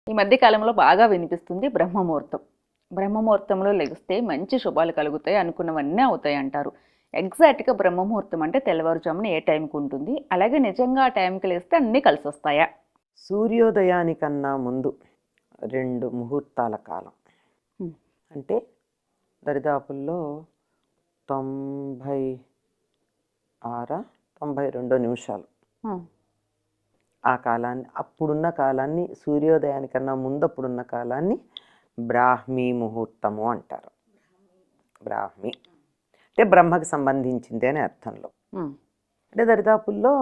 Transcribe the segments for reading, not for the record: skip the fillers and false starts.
ఈ మధ్య కాలంలో బాగా వినిపిస్తుంది బ్రహ్మముహూర్తం. బ్రహ్మముహూర్తంలో లెగిస్తే మంచి శుభాలు కలుగుతాయి, అనుకున్నవన్నీ అవుతాయి అంటారు. ఎగ్జాక్ట్గా బ్రహ్మముహూర్తం అంటే తెల్లవారుజామున ఏ టైంకి ఉంటుంది, అలాగే నిజంగా ఆ టైంకి లేస్తే అన్నీ కలిసి వస్తాయా? సూర్యోదయానికన్నా ముందు 2 ముహూర్తాల కాలం అంటే దరిదాపుల్లో 96-92 నిమిషాలు. ఆ కాలాన్ని, అప్పుడున్న కాలాన్ని, సూర్యోదయానికన్నా ముందు అప్పుడున్న కాలాన్ని బ్రాహ్మీ ముహూర్తము అంటారు. బ్రాహ్మి అంటే బ్రహ్మకి సంబంధించింది అనే అర్థంలో. అంటే దరిదాపుల్లో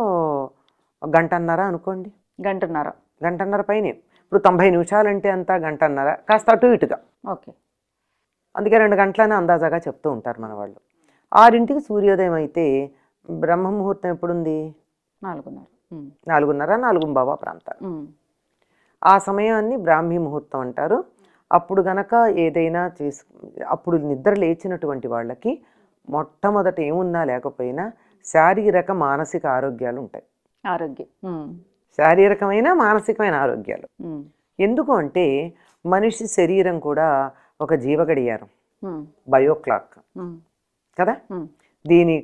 గంటన్నర అనుకోండి. గంటన్నర పైనే. ఇప్పుడు 90 నిమిషాలంటే అంతా గంటన్నర, కాస్త అటు ఇటుగా. ఓకే. అందుకే 2 గంటలని అందాజాగా చెప్తూ ఉంటారు మన వాళ్ళు. 6ంటికి సూర్యోదయం అయితే బ్రహ్మ ముహూర్తం ఎప్పుడుంది? 4:30, 4:15 ప్రాంతాలు. ఆ సమయాన్ని బ్రాహ్మీ ముహూర్తం అంటారు. అప్పుడు గనక ఏదైనా అప్పుడు నిద్ర లేచినటువంటి వాళ్ళకి మొట్టమొదట ఏమున్నా లేకపోయినా శారీరక మానసిక ఆరోగ్యాలు ఉంటాయి. శారీరకమైన మానసికమైన ఆరోగ్యాలు. ఎందుకు అంటే మనిషి శరీరం కూడా ఒక జీవగడియారం, బయోక్లాక్ కదా. దీని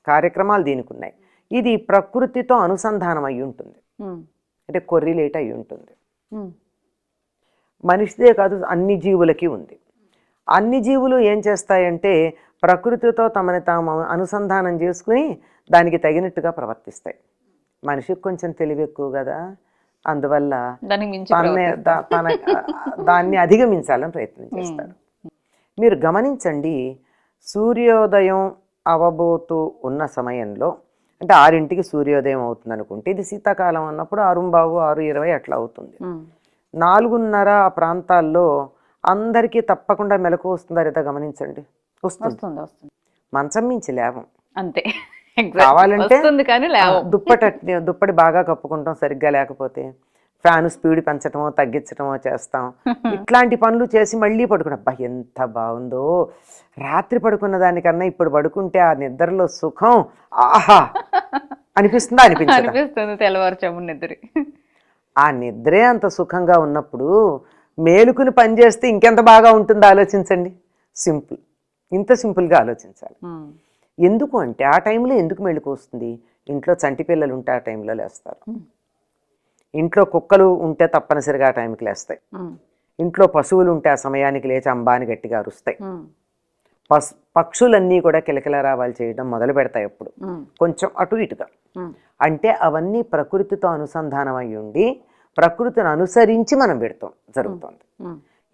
కార్యక్రమాలు దీనికి ఉన్నాయి. ఇది ప్రకృతితో అనుసంధానం అయి ఉంటుంది, అంటే కొర్రిలేట్ అయి ఉంటుంది. మనిషిదే కాదు, అన్ని జీవులకి ఉంది. అన్ని జీవులు ఏం చేస్తాయంటే ప్రకృతితో తమని తాము అనుసంధానం చేసుకుని దానికి తగినట్టుగా ప్రవర్తిస్తాయి. మనిషికి కొంచెం తెలివి ఎక్కువ కదా, అందువల్ల దాన్ని అధిగమించాలని ప్రయత్నం చేస్తారు. మీరు గమనించండి, సూర్యోదయం అవబోతూ ఉన్న సమయంలో, అంటే 6ంటికి సూర్యోదయం అవుతుంది అనుకుంటే, ఇది శీతాకాలం అన్నప్పుడు 6:15, 6:20 అట్లా అవుతుంది. 4:30 ఆ ప్రాంతాల్లో అందరికీ తప్పకుండా మెలకు వస్తుందా లేదా గమనించండి. వస్తుంది. మంచం మించి లేవం, అంతే. కావాలంటే దుప్పటి బాగా కప్పుకుంటాం, సరిగ్గా లేకపోతే ఫ్యాను స్పీడ్ పెంచటమో తగ్గించటమో చేస్తాం. ఇట్లాంటి పనులు చేసి మళ్ళీ పడుకున్నాం. అబ్బా ఎంత బాగుందో, రాత్రి పడుకున్న దానికన్నా ఇప్పుడు పడుకుంటే ఆ నిద్రలో సుఖం ఆహా అనిపిస్తుందా? అనిపిస్తుంది. తెల్లవారుజాము నిద్ర, ఆ నిద్రే అంత సుఖంగా ఉన్నప్పుడు మేలుకుని పనిచేస్తే ఇంకెంత బాగా ఉంటుందో ఆలోచించండి. ఇంత సింపుల్గా ఆలోచించాలి. ఎందుకు అంటే ఆ టైంలో ఎందుకు మెళుకు వస్తుంది? ఇంట్లో చంటి పిల్లలు ఉంటే ఆ టైంలో లేస్తారు. ఇంట్లో కుక్కలు ఉంటే తప్పనిసరిగా ఆ టైంకి లేస్తాయి. ఇంట్లో పశువులు ఉంటే ఆ సమయానికి లేచి అంబాని గట్టిగా అరుస్తాయి. పక్షులన్నీ కూడా కిలకిలరావాలు చేయడం మొదలు పెడతాయి అప్పుడు, కొంచెం అటు ఇటుగా. అంటే అవన్నీ ప్రకృతితో అనుసంధానం అయి ఉండి ప్రకృతిని అనుసరించి మనం పెడతాం జరుగుతుంది.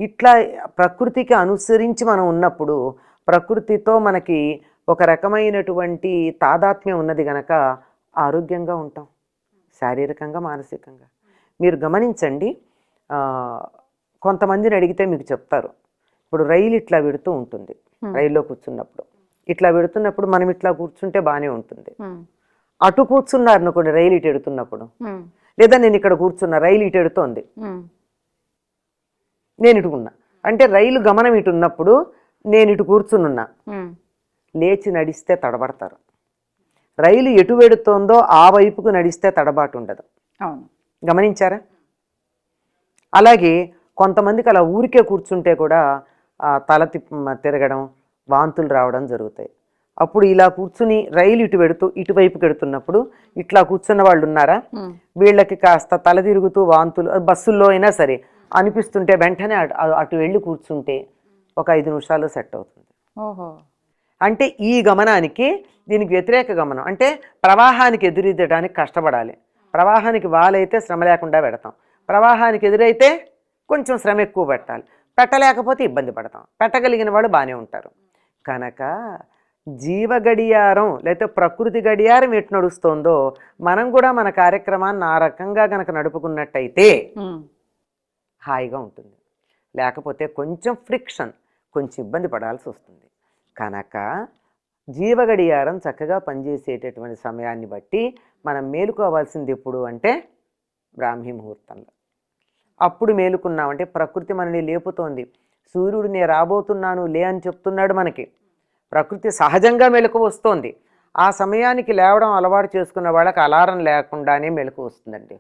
ఇట్లా ప్రకృతికి అనుసరించి మనం ఉన్నప్పుడు ప్రకృతితో మనకి ఒక రకమైనటువంటి తాదాత్మ్యం ఉన్నది గనక ఆరోగ్యంగా ఉంటాం, శారీరకంగా మానసికంగా. మీరు గమనించండి, కొంతమందిని అడిగితే మీకు చెప్తారు. ఇప్పుడు రైలు ఇట్లా పెడుతూ ఉంటుంది, రైల్లో కూర్చున్నప్పుడు ఇట్లా పెడుతున్నప్పుడు మనం ఇట్లా కూర్చుంటే బాగానే ఉంటుంది. అటు కూర్చున్నారు అనుకోండి, రైలు ఇటు ఎడుతున్నప్పుడు, లేదా నేను ఇక్కడ కూర్చున్నా, రైలు ఇటు ఎడుతోంది, నేను ఇటుకున్నా అంటే రైలు గమనం ఇటు ఉన్నప్పుడు నేను ఇటు కూర్చునున్నా, లేచి నడిస్తే తడబడతారు. రైలు ఎటు వెడుతోందో ఆ వైపుకు నడిస్తే తడబాటు ఉండదు. గమనించారా? అలాగే కొంతమందికి అలా ఊరికే కూర్చుంటే కూడా తల తిరగడం, వాంతులు రావడం జరుగుతాయి. అప్పుడు ఇలా కూర్చుని రైలు ఇటువైపుకి వెడుతున్నప్పుడు ఇట్లా కూర్చున్న వాళ్ళు ఉన్నారా, వీళ్ళకి కాస్త తల తిరుగుతూ వాంతులు, బస్సుల్లో అయినా సరే అనిపిస్తుంటే వెంటనే అటు వెళ్ళి కూర్చుంటే ఒక 5 నిమిషాల్లో సెట్ అవుతుంది. అంటే ఈ గమనానికి దీనికి వ్యతిరేక గమనం, అంటే ప్రవాహానికి ఎదురెదడానికి కష్టపడాలి. ప్రవాహానికి వాలైతే శ్రమ లేకుండా పెడతాం, ప్రవాహానికి ఎదురైతే కొంచెం శ్రమ ఎక్కువ పెట్టలేకపోతే ఇబ్బంది పడతాం. పెట్టగలిగిన వాళ్ళు బాగానే ఉంటారు. కనుక జీవ గడియారం లేకపోతే ప్రకృతి గడియారం ఎటు నడుస్తుందో మనం కూడా మన కార్యక్రమాన్ని ఆ రకంగా కనుక నడుపుకున్నట్టయితే హాయిగా ఉంటుంది. లేకపోతే కొంచెం ఫ్రిక్షన్, కొంచెం ఇబ్బంది పడాల్సి వస్తుంది. కనుక జీవ గడియారం చక్కగా పనిచేసేటటువంటి సమయాన్ని బట్టి మనం మేలుకోవాల్సింది ఎప్పుడు అంటే బ్రాహ్మీ ముహూర్తంలో. అప్పుడు మేలుకున్నామంటే ప్రకృతి మనని లేపుతోంది. సూర్యుడు నేను రాబోతున్నాను లే అని చెప్తున్నాడు మనకి. ప్రకృతి సహజంగా మెలకు వస్తోంది. ఆ సమయానికి లేవడం అలవాటు చేసుకున్న వాళ్ళకి అలారం లేకుండానే మెలకు వస్తుందండి.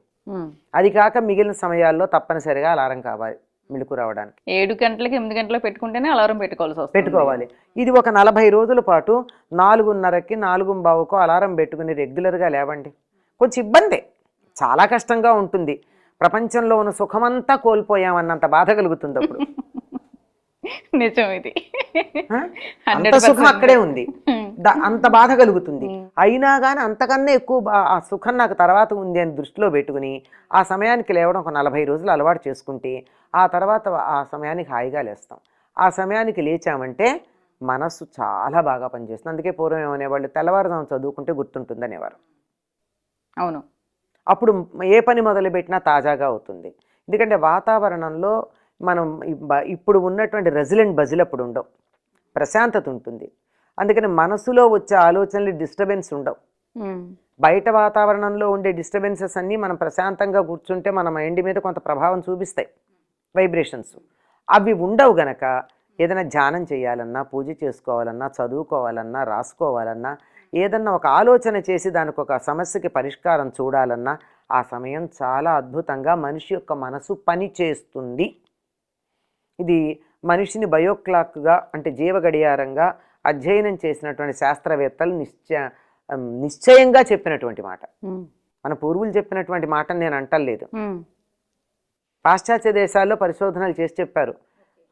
అది కాక మిగిలిన సమయాల్లో తప్పనిసరిగా అలారం కావాలి మెలకు రావడానికి. 7 గంటలకి 8 గంటలకు పెట్టుకుంటేనే అలారం పెట్టుకోవాలి. ఇది ఒక 40 రోజుల పాటు 4:30కి 4:15కు అలారం పెట్టుకుని రెగ్యులర్గా లేవండి. కొంచెం ఇబ్బందే, చాలా కష్టంగా ఉంటుంది. ప్రపంచంలో ఉన్న సుఖమంతా కోల్పోయామన్నంత బాధ కలుగుతుంది అప్పుడు. నిజం ఇది. అంత సుఖం అక్కడే ఉంది, అంత బాధ కలుగుతుంది. అయినా కానీ అంతకన్నా ఎక్కువ ఆ సుఖం నాకు తర్వాత ఉంది అని దృష్టిలో పెట్టుకుని ఆ సమయానికి లేవడం ఒక 40 రోజులు అలవాటు చేసుకుంటే ఆ తర్వాత ఆ సమయానికి హాయిగా లేస్తాం. ఆ సమయానికి లేచామంటే మనస్సు చాలా బాగా పనిచేస్తుంది. అందుకే పూర్వం ఏమనేవాళ్ళు, తెల్లవారుజాము చదువుకుంటే గుర్తుంటుంది అనేవారు. అవును. అప్పుడు ఏ పని మొదలుపెట్టినా తాజాగా అవుతుంది. ఎందుకంటే వాతావరణంలో మనం ఇప్పుడు ఉన్నటువంటి రెసిలెంట్ బజిల్ అప్పుడు ఉండవు, ప్రశాంతత ఉంటుంది. అందుకని మనసులో వచ్చే ఆలోచనలు డిస్టర్బెన్స్ ఉండవు. బయట వాతావరణంలో ఉండే డిస్టర్బెన్సెస్ అన్నీ మనం ప్రశాంతంగా కూర్చుంటే మన మైండ్ మీద కొంత ప్రభావం చూపిస్తాయి, వైబ్రేషన్స్. అవి ఉండవు గనక ఏదైనా ధ్యానం చేయాలన్నా, పూజ చేసుకోవాలన్నా, చదువుకోవాలన్నా, రాసుకోవాలన్నా, ఏదన్నా ఒక ఆలోచన చేసి దానికి ఒక సమస్యకి పరిష్కారం చూడాలన్నా ఆ సమయం చాలా అద్భుతంగా మనిషి యొక్క మనసు పని చేస్తుంది. ఇది మనిషిని బయోక్లాక్గా అంటే జీవ గడియారంగా అధ్యయనం చేసినటువంటి శాస్త్రవేత్తలు నిశ్చయంగా చెప్పినటువంటి మాట. మన పూర్వులు చెప్పినటువంటి మాట నేను అంటలేదు. పాశ్చాత్య దేశాల్లో పరిశోధనలు చేసి చెప్పారు,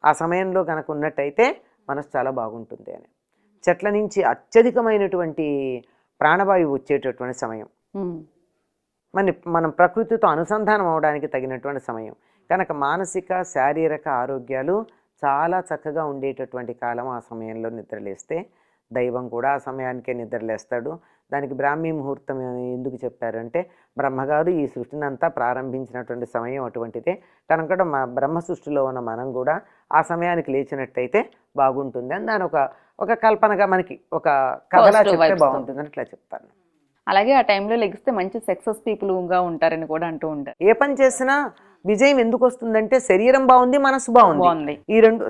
ఆ సమయంలో కనుక ఉన్నట్టయితే మనసు చాలా బాగుంటుంది అని. చెట్ల నుంచి అత్యధికమైనటువంటి ప్రాణవాయువు వచ్చేటటువంటి సమయం, మనం ప్రకృతితో అనుసంధానం అవడానికి తగినటువంటి సమయం కనుక మానసిక శారీరక ఆరోగ్యాలు చాలా చక్కగా ఉండేటటువంటి కాలం. ఆ సమయంలో నిద్రలేస్తే దైవం కూడా ఆ సమయానికే నిద్రలేస్తాడు. దానికి బ్రాహ్మీ ముహూర్తం ఎందుకు చెప్పారంటే బ్రహ్మగారు ఈ సృష్టిని అంతా ప్రారంభించినటువంటి సమయం అటువంటిదే కనుక బ్రహ్మ సృష్టిలో ఉన్న మనం కూడా ఆ సమయానికి లేచినట్టయితే బాగుంటుంది అని దాని ఒక కల్పనగా మనకి ఒక కథలా చెప్తే బాగుంటుంది అని ఇట్లా చెప్తాను. అలాగే ఆ టైంలో లెగిస్తే మంచి సక్సెస్ పీపుల్గా ఉంటారని కూడా అంటూ ఉంటారు. ఏ పని చేసినా విజయం ఎందుకు వస్తుందంటే శరీరం బాగుంది, మనసు బాగుంది. ఈ రెండు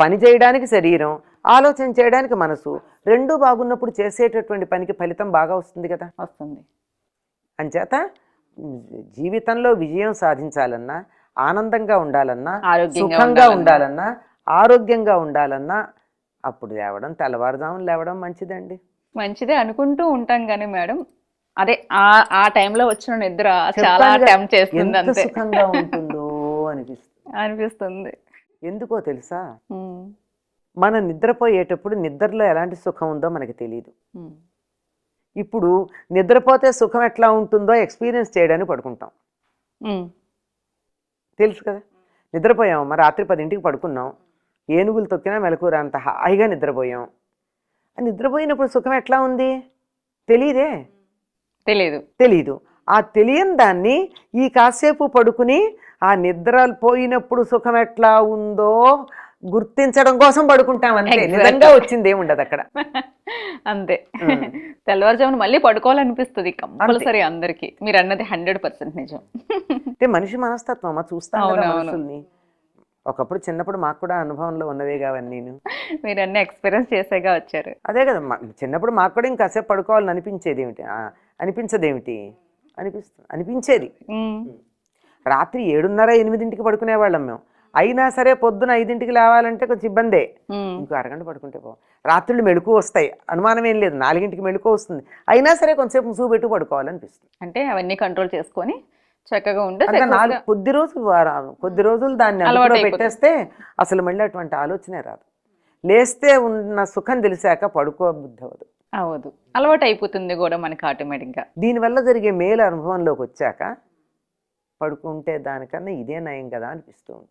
పని చేయడానికి శరీరం, ఆలోచన చేయడానికి మనసు, రెండూ బాగున్నప్పుడు చేసేటటువంటి పనికి ఫలితం బాగా వస్తుంది కదా. వస్తుంది. అంచేత జీవితంలో విజయం సాధించాలన్నా, ఆనందంగా ఉండాలన్నా, సుఖంగా ఉండాలన్నా, ఆరోగ్యంగా ఉండాలన్నా అప్పుడు లేవడం, తెల్లవారుజామున లేవడం మంచిదండి. మంచిదే అనుకుంటూ ఉంటాం కానీ మేడం అదే ఆ టైంలో వచ్చిన నిద్ర చాలా టెంప్ట్ చేస్తుంది. అంతే సుఖంగా ఉంటుందో అనిపిస్తుంది. ఎందుకో తెలుసా, మనం నిద్రపోయేటప్పుడు నిద్రలో ఎలాంటి సుఖం ఉందో మనకి తెలియదు. ఇప్పుడు నిద్రపోతే సుఖం ఎట్లా ఉంటుందో ఎక్స్పీరియన్స్ చేయడానికి పడుకుంటాం, తెలుసు కదా. నిద్రపోయాం, రాత్రి 10ంటికి పడుకున్నాం, ఏనుగులు తొక్కినా మెలకురా అంత హాయిగా నిద్రపోయాం. నిద్రపోయినప్పుడు సుఖం ఎట్లా ఉంది తెలియదే, తెలీదు. ఆ తెలియని దాన్ని ఈ కాసేపు పడుకుని ఆ నిద్ర పోయినప్పుడు సుఖం ఎట్లా ఉందో గుర్తించడం కోసం పడుకుంటాం అంతే. నిజంగా వచ్చింది ఏముండదు అక్కడ. అంతే. తెల్లవారుజామున మళ్ళీ పడుకోవాలనిపిస్తుంది కంపల్సరీ అందరికి. మీరు అన్నది 100% నిజం. అంటే మనిషి మనస్తత్వం చూస్తాను మనుషుల్ని. ఒకప్పుడు చిన్నప్పుడు మాకు కూడా అనుభవంలో ఉన్నవే కావన్నీ. మీరు అన్ని ఎక్స్పీరియన్స్ చేసేగా వచ్చారు. అదే కదా, చిన్నప్పుడు మాకు కూడా ఇంకాసేపు పడుకోవాలని అనిపించేది. అనిపించేది. రాత్రి 7:30-8ంటికి పడుకునేవాళ్ళం మేము. అయినా సరే పొద్దున 5ంటికి లేవాలంటే కొంచెం ఇబ్బందే. ఇంకో అరగంట పడుకుంటే రాత్రులు మెళుకు వస్తాయి, అనుమానం ఏం లేదు. 4ంటికి మెళుకు వస్తుంది, అయినా సరే కొంచెంసేపు ముసుగు పెట్టి పడుకోవాలనిపిస్తుంది. అంటే అవన్నీ కంట్రోల్ చేసుకొని చక్కగా ఉంటే కొద్ది రోజులు దాన్ని అలవాటు పెట్టేస్తే అసలు మళ్ళీ అటువంటి ఆలోచనే రాదు. లేస్తే ఉన్న సుఖం తెలిసాక పడుకోబుద్ధి అవ్వదు, అలవాటు అయిపోతుంది కూడా మనకి ఆటోమేటిక్గా. దీనివల్ల జరిగే మేలు అనుభవంలోకి వచ్చాక పడుకుంటే దానికన్నా ఇదే నయం కదా అనిపిస్తూ ఉంటుంది.